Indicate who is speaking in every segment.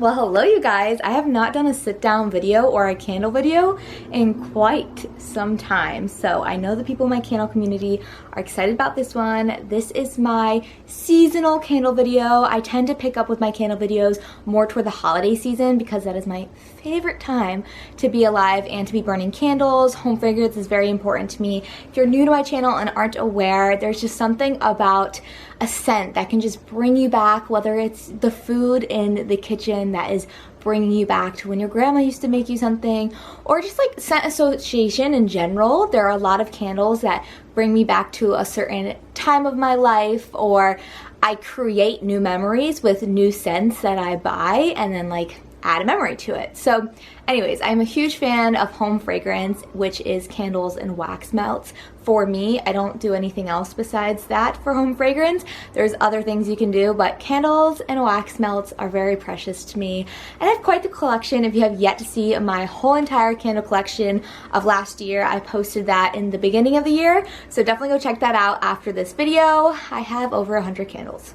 Speaker 1: Well, hello you guys. I have not done a sit down video or a candle video in quite some time. So I know the people in my candle community are excited about this one. This is my seasonal candle video. I tend to pick up with my candle videos more toward the holiday season because that is my favorite time to be alive and to be burning candles. Home fragrance is very important to me. If you're new to my channel and aren't aware, there's just something about a scent that can just bring you back, whether it's the food in the kitchen that is bringing you back to when your grandma used to make you something, or just like scent association in general. There are a lot of candles that bring me back to a certain time of my life, or I create new memories with new scents that I buy and then like add a memory to it. So anyways, I'm a huge fan of home fragrance, which is candles and wax melts. For me, I don't do anything else besides that for home fragrance. There's other things you can do, but candles and wax melts are very precious to me. And I have quite the collection. If you have yet to see my whole entire candle collection of last year, I posted that in the beginning of the year. So definitely go check that out after this video. I have over 100 candles.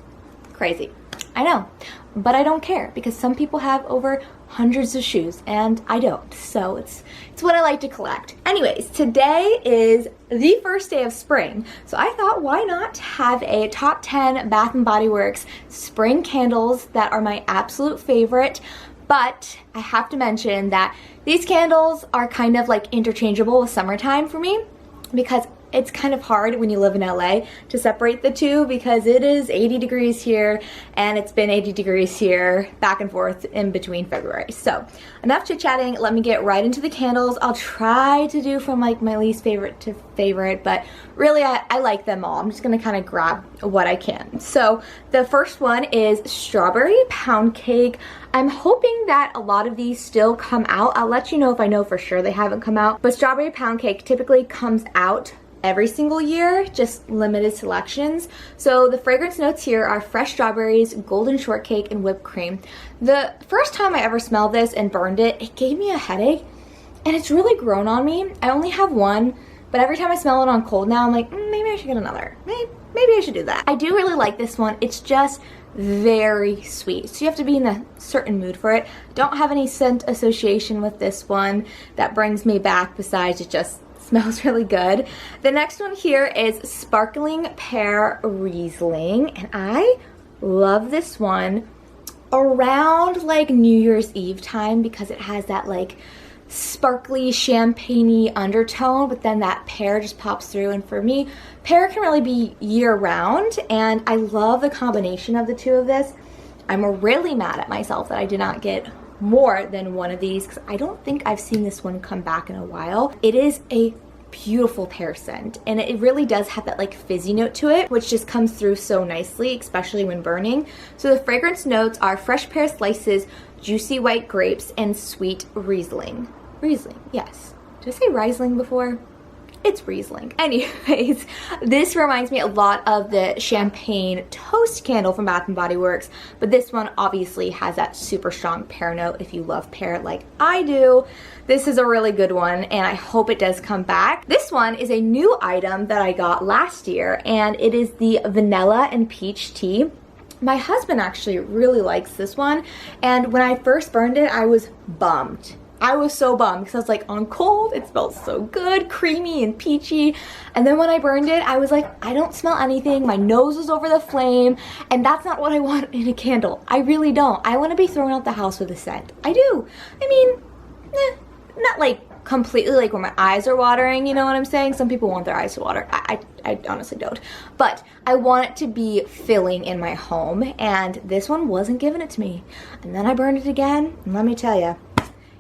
Speaker 1: Crazy. I know, but I don't care because some people have over hundreds of shoes and I don't. So it's what I like to collect. Anyways, today is the first day of spring. So I thought, why not have a top 10 Bath & Body Works spring candles that are my absolute favorite. But I have to mention that these candles are kind of like interchangeable with summertime for me, because it's kind of hard when you live in LA to separate the two because it is 80 degrees here and it's been 80 degrees here back and forth in between February. So enough chit chatting, let me get right into the candles. I'll try to do from like my least favorite to favorite, but really I like them all. I'm just gonna kind of grab what I can. So the first one is Strawberry Pound Cake. I'm hoping that a lot of these still come out. I'll let you know if I know for sure they haven't come out, but Strawberry Pound Cake typically comes out every single year, just limited selections. So the fragrance notes here are fresh strawberries, golden shortcake, and whipped cream. The first time I ever smelled this and burned it, it gave me a headache, and it's really grown on me. I only have one, but every time I smell it on cold now, I'm like, maybe I should get another. Maybe I should do that. I do really like this one. It's just very sweet, so you have to be in a certain mood for it. Don't have any scent association with this one that brings me back besides it just smells really good. The next one here is Sparkling Pear Riesling, and I love this one around like New Year's Eve time because it has that like sparkly champagne-y undertone, but then that pear just pops through. And for me, pear can really be year-round, and I love the combination of the two of this. I'm really mad at myself that I did not get more than one of these because I don't think I've seen this one come back in a while. It is a beautiful pear scent, and it really does have that like fizzy note to it, which just comes through so nicely, especially when burning. So the fragrance notes are fresh pear slices, juicy white grapes, and sweet Riesling. Riesling, yes. Did I say Riesling before? It's Riesling. Anyways, this reminds me a lot of the champagne toast candle from Bath & Body Works, but this one obviously has that super strong pear note. If you love pear like I do, this is a really good one, and I hope it does come back. This one is a new item that I got last year, and it is the Vanilla and Peach Tea. My husband actually really likes this one, and when I first burned it, I was bummed. I was so bummed because I was like, on cold, it smells so good, creamy and peachy. And then when I burned it, I was like, I don't smell anything. My nose was over the flame, and that's not what I want in a candle. I really don't. I want to be thrown out the house with a scent. I do. I mean, not like completely like where my eyes are watering, you know what I'm saying? Some people want their eyes to water. I honestly don't. But I want it to be filling in my home, and this one wasn't giving it to me. And then I burned it again, and let me tell you,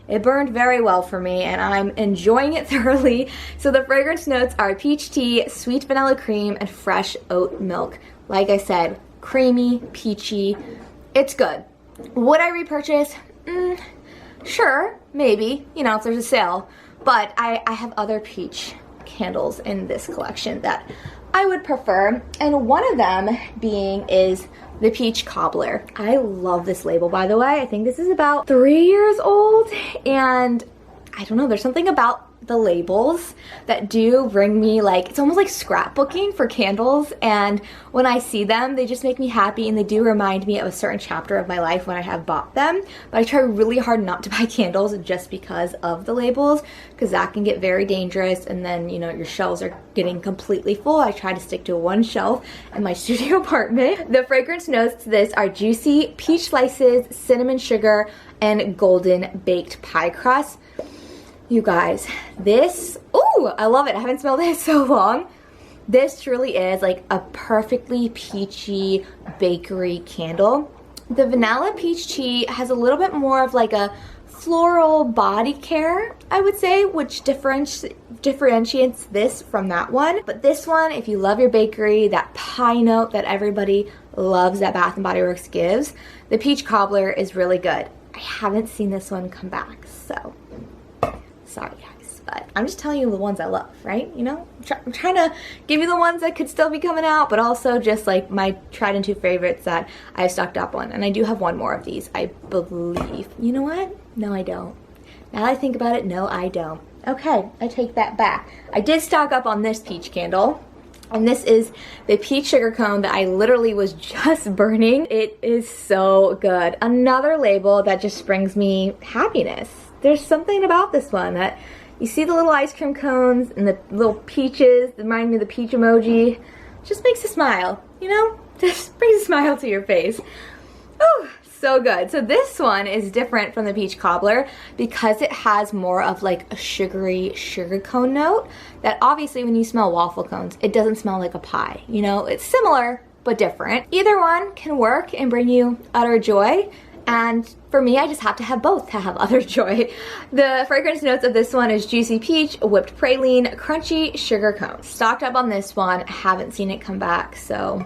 Speaker 1: it burned very well for me, and I'm enjoying it thoroughly. So the fragrance notes are peach tea, sweet vanilla cream, and fresh oat milk. Like I said, creamy, peachy. It's good. Would I repurchase? Sure, maybe, you know, if there's a sale. But I have other peach candles in this collection that I would prefer, and one of them is the Peach Cobbler. I love this label, by the way. I think this is about 3 years old, and I don't know, there's something about the labels that do bring me, like, it's almost like scrapbooking for candles, and when I see them they just make me happy, and they do remind me of a certain chapter of my life when I have bought them. But I try really hard not to buy candles just because of the labels, because that can get very dangerous, and then, you know, your shelves are getting completely full. I try to stick to one shelf in my studio apartment. The fragrance notes to this are juicy peach slices, cinnamon sugar, and golden baked pie crust. You guys, this, ooh, I love it. I haven't smelled it in so long. This truly is like a perfectly peachy bakery candle. The vanilla peach tea has a little bit more of like a floral body care, I would say, which differentiates this from that one. But this one, if you love your bakery, that pie note that everybody loves that Bath & Body Works gives, the peach cobbler is really good. I haven't seen this one come back, so sorry guys, but I'm just telling you the ones I love, right? You know, I'm trying to give you the ones that could still be coming out, but also just like my tried and true favorites that I've stocked up on. And I do have one more of these, I believe. You know what? No, I don't. Now that I think about it, no, I don't. Okay, I take that back. I did stock up on this peach candle, and this is the peach sugar cone that I literally was just burning. It is so good. Another label that just brings me happiness. There's something about this one that you see the little ice cream cones and the little peaches that remind me of the peach emoji. It just makes you smile, you know? Just brings a smile to your face. Oh, so good. So this one is different from the peach cobbler because it has more of like a sugary sugar cone note that obviously when you smell waffle cones, it doesn't smell like a pie. You know, it's similar but different. Either one can work and bring you utter joy. And for me, I just have to have both to have utter joy. The fragrance notes of this one is juicy peach, whipped praline, crunchy sugar cone. Stocked up on this one, haven't seen it come back, so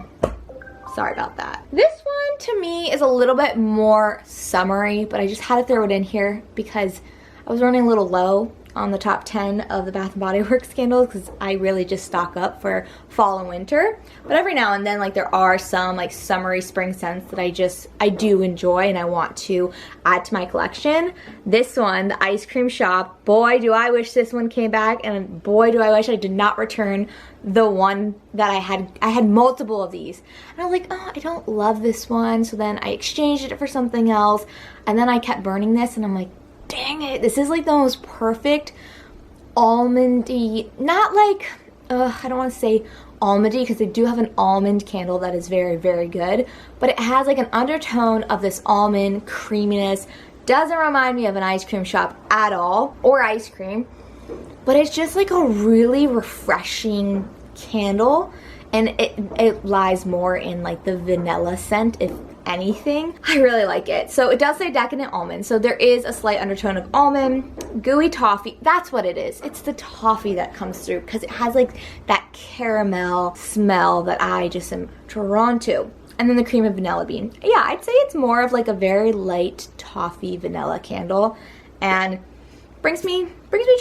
Speaker 1: sorry about that. This one to me is a little bit more summery, but I just had to throw it in here because I was running a little low on the top 10 of the Bath & Body Works candles because I really just stock up for fall and winter. But every now and then, like, there are some like summery spring scents that I do enjoy and I want to add to my collection. This one, the Ice Cream Shop, boy do I wish this one came back, and boy do I wish I did not return the one that I had. I had multiple of these and I was like, oh, I don't love this one, so then I exchanged it for something else, and then I kept burning this and I'm like, dang it, this is like the most perfect almondy, not like, I don't want to say almondy because they do have an almond candle that is very, very good, but it has like an undertone of this almond creaminess. Doesn't remind me of an ice cream shop at all, or ice cream, but it's just like a really refreshing candle, and it lies more in like the vanilla scent, if anything. I really like it. So it does say decadent almond, so there is a slight undertone of almond. Gooey toffee, that's what it is. It's the toffee that comes through because it has like that caramel smell that I just am drawn to. And then the cream of vanilla bean. Yeah, I'd say it's more of like a very light toffee vanilla candle, and brings me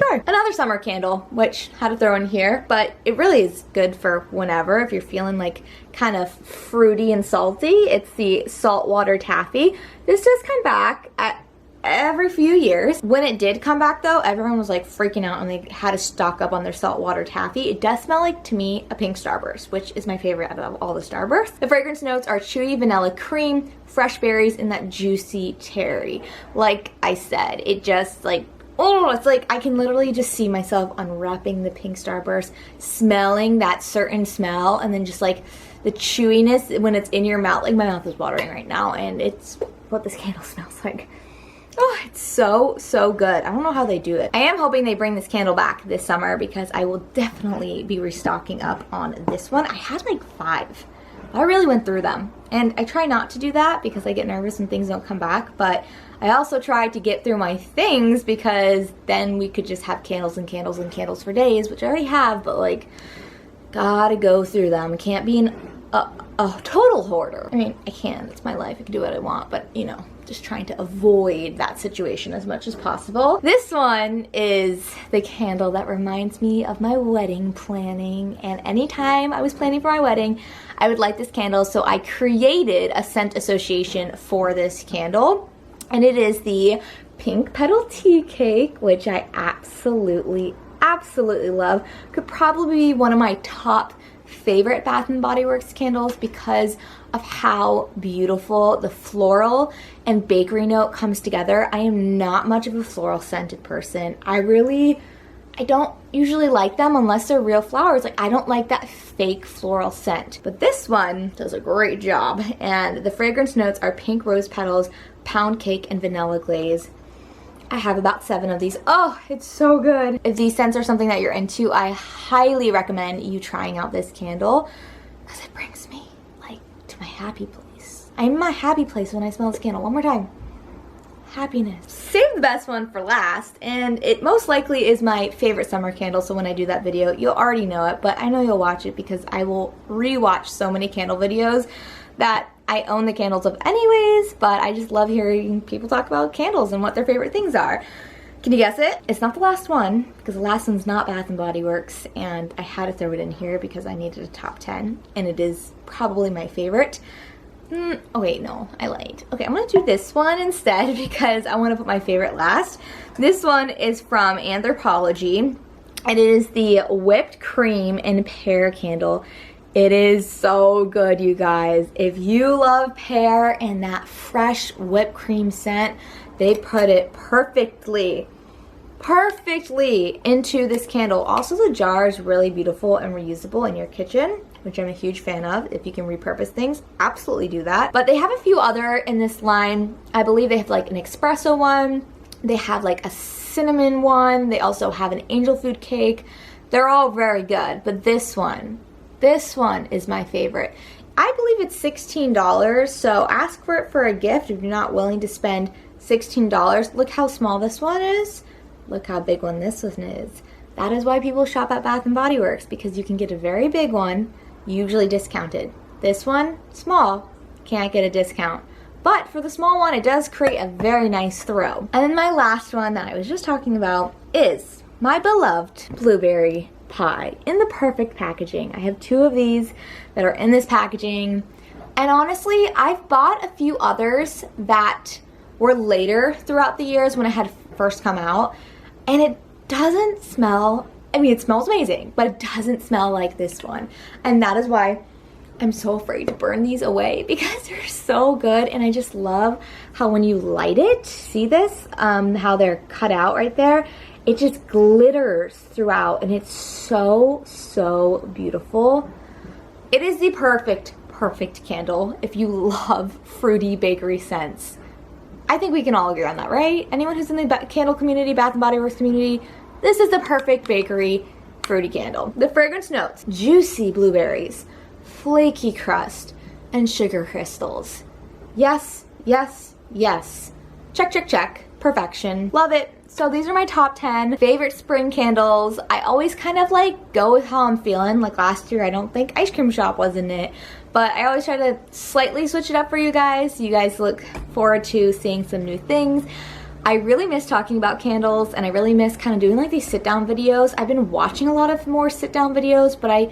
Speaker 1: joy. Another summer candle, which I had to throw in here, but it really is good for whenever, if you're feeling like kind of fruity and salty. It's the Saltwater taffy. This does come back at every few years. When it did come back though, everyone was like freaking out and they had to stock up on their Saltwater taffy. It does smell like, to me, a pink Starburst, which is my favorite out of all the Starbursts. The fragrance notes are chewy vanilla cream, fresh berries, and that juicy cherry. Like I said, it just like, oh, it's like I can literally just see myself unwrapping the pink Starburst, smelling that certain smell, and then just like the chewiness when it's in your mouth. Like, my mouth is watering right now, and it's what this candle smells like. Oh, it's so, so good. I don't know how they do it. I am hoping they bring this candle back this summer because I will definitely be restocking up on this one. I had like 5. I really went through them, and I try not to do that because I get nervous when things don't come back, but I also tried to get through my things because then we could just have candles and candles and candles for days, which I already have, but like, gotta go through them. I can't be a total hoarder. I mean, I can, it's my life, I can do what I want, but you know, just trying to avoid that situation as much as possible. This one is the candle that reminds me of my wedding planning, and anytime I was planning for my wedding, I would light this candle, so I created a scent association for this candle, and it is the Pink Petal Tea Cake, which I absolutely absolutely love. Could probably be one of my top favorite Bath & Body Works candles because of how beautiful the floral and bakery note comes together. I am not much of a floral scented person. I don't usually like them unless they're real flowers. Like, I don't like that fake floral scent. But this one does a great job. And the fragrance notes are pink rose petals, pound cake, and vanilla glaze. I have about 7 of these. Oh, it's so good. If these scents are something that you're into, I highly recommend you trying out this candle because it brings me like to my happy place. I'm in my happy place when I smell this candle. One more time. Happiness. Save the best one for last, and it most likely is my favorite summer candle, so when I do that video, you'll already know it, but I know you'll watch it because I will rewatch so many candle videos that I own the candles of anyways, but I just love hearing people talk about candles and what their favorite things are. Can you guess it? It's not the last one, because the last one's not Bath & Body Works, and I had to throw it in here because I needed a top 10, and it is probably my favorite. Oh wait, no, I lied. Okay, I'm gonna do this one instead because I wanna put my favorite last. This one is from Anthropologie, and it is the whipped cream and pear candle. It is so good, you guys. If you love pear and that fresh whipped cream scent, they put it perfectly into this candle. Also, the jar is really beautiful and reusable in your kitchen, which I'm a huge fan of. If you can repurpose things, absolutely do that. But they have a few other in this line. I believe they have like an espresso one. They have like a cinnamon one. They also have an angel food cake. They're all very good, but this one is my favorite. I believe it's $16, so ask for it for a gift if you're not willing to spend $16. Look how small this one is. Look how big one this one is. That is why people shop at Bath & Body Works, because you can get a very big one, usually discounted. This one, small, can't get a discount. But for the small one, it does create a very nice throw. And then my last one that I was just talking about is my beloved blueberry pie in the perfect packaging. I have 2 of these that are in this packaging. And honestly, I've bought a few others that were later throughout the years when I had first come out. And it doesn't smell, I mean, it smells amazing, but it doesn't smell like this one. And that is why I'm so afraid to burn these away because they're so good. And I just love how when you light it, see this, how they're cut out right there, it just glitters throughout and it's so beautiful. It is the perfect candle if you love fruity bakery scents. I think we can all agree on that, right? Anyone who's in the candle community, Bath & Body Works community, this is the perfect bakery fruity candle. The fragrance notes: juicy blueberries, flaky crust, and sugar crystals. Yes, yes, yes. Check, check, check. Perfection. Love it. So these are my top 10 favorite spring candles. I always kind of like go with how I'm feeling. Like last year, I don't think Ice Cream Shop was in it, but I always try to slightly switch it up for you guys. You guys look forward to seeing some new things. I really miss talking about candles, and I really miss kind of doing like these sit down videos. I've been watching a lot of more sit down videos, but I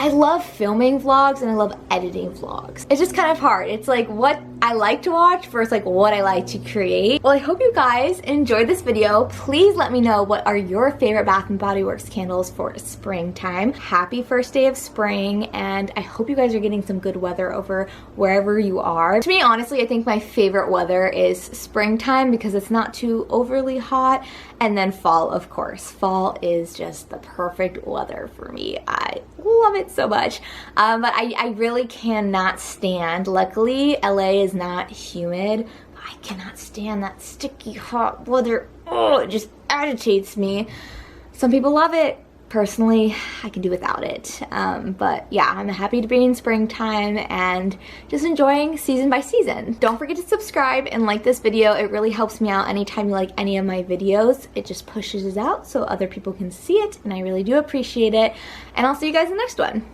Speaker 1: love filming vlogs and I love editing vlogs. It's just kind of hard. It's like what I like to watch versus like what I like to create. Well, I hope you guys enjoyed this video. Please let me know what are your favorite Bath & Body Works candles for springtime. Happy first day of spring, and I hope you guys are getting some good weather over wherever you are. To me, honestly, I think my favorite weather is springtime because it's not too overly hot, and then fall, of course. Fall is just the perfect weather for me. I love it so much. But I really cannot stand, luckily LA is not humid, but I cannot stand that sticky hot weather. Oh, it just agitates me. Some people love it. Personally, I can do without it. But yeah, I'm happy to be in springtime and just enjoying season by season. Don't forget to subscribe and like this video. It really helps me out anytime you like any of my videos. It just pushes it out so other people can see it, and I really do appreciate it. And I'll see you guys in the next one.